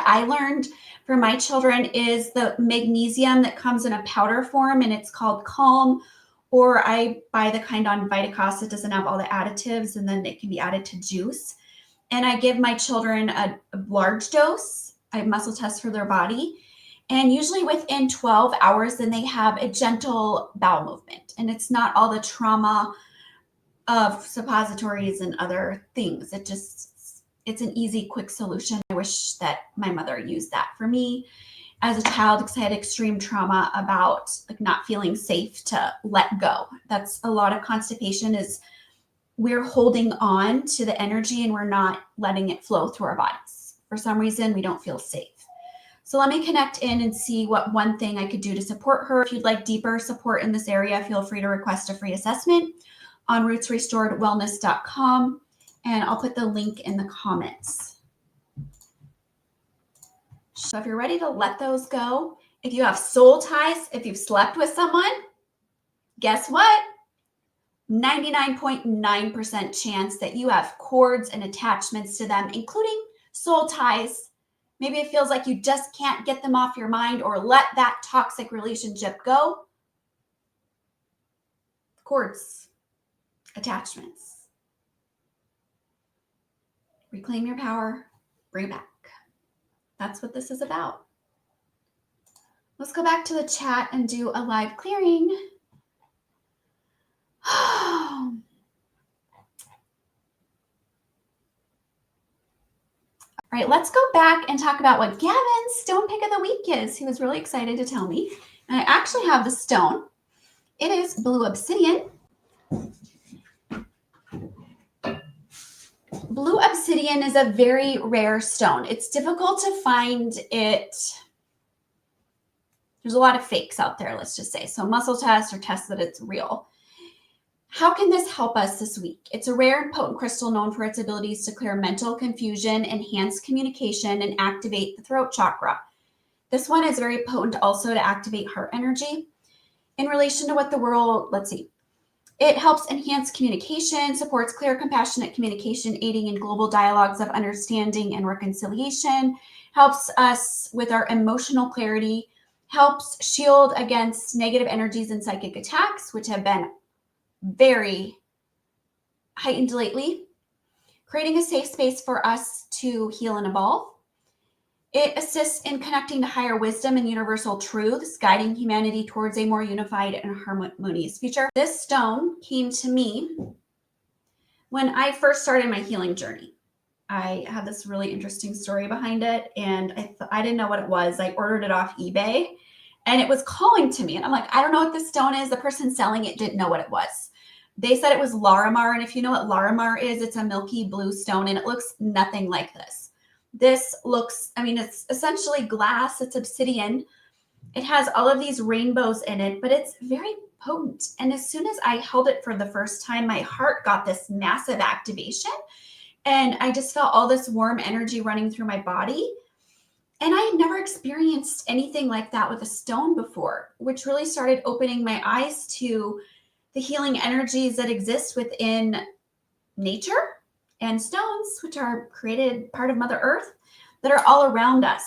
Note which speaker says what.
Speaker 1: that I learned for my children is the magnesium that comes in a powder form, and it's called Calm, or I buy the kind on Vitacost that doesn't have all the additives, and then it can be added to juice. And I give my children a large dose. I muscle test for their body. And usually within 12 hours, then they have a gentle bowel movement. And it's not all the trauma of suppositories and other things. It's an easy, quick solution. I wish that my mother used that for me as a child, because I had extreme trauma about like not feeling safe to let go. That's a lot of constipation, is we're holding on to the energy and we're not letting it flow through our bodies. For some reason, we don't feel safe. So let me connect in and see what one thing I could do to support her. If you'd like deeper support in this area, feel free to request a free assessment on rootsrestoredwellness.com, and I'll put the link in the comments. So if you're ready to let those go, if you have soul ties, if you've slept with someone, guess what? 99.9% chance that you have cords and attachments to them, including soul ties. Maybe it feels like you just can't get them off your mind or let that toxic relationship go. Cords, attachments. Reclaim your power, bring it back. That's what this is about. Let's go back to the chat and do a live clearing. All right, let's go back and talk about what Gavin's stone pick of the week is. He was really excited to tell me. And I actually have the stone. It is blue obsidian. Blue obsidian is a very rare stone. It's difficult to find it. There's a lot of fakes out there, let's just say. So muscle tests or tests that it's real. How can this help us this week? It's a rare and potent crystal known for its abilities to clear mental confusion, enhance communication, and activate the throat chakra. This one is very potent also to activate heart energy. In relation to what the world, let's see. It helps enhance communication, supports clear, compassionate communication, aiding in global dialogues of understanding and reconciliation, helps us with our emotional clarity, helps shield against negative energies and psychic attacks, which have been very heightened lately, creating a safe space for us to heal and evolve. It assists in connecting to higher wisdom and universal truths, guiding humanity towards a more unified and harmonious future. This stone came to me when I first started my healing journey. I had this really interesting story behind it, and I didn't know what it was. I ordered it off eBay, and it was calling to me. And I'm like, I don't know what this stone is. The person selling it didn't know what it was. They said it was Larimar, and if you know what Larimar is, it's a milky blue stone, and it looks nothing like this. This looks, I mean, it's essentially glass. It's obsidian. It has all of these rainbows in it, but it's very potent. And as soon as I held it for the first time, my heart got this massive activation, and I just felt all this warm energy running through my body. And I had never experienced anything like that with a stone before, which really started opening my eyes to the healing energies that exist within nature and stones, which are created part of Mother Earth, that are all around us.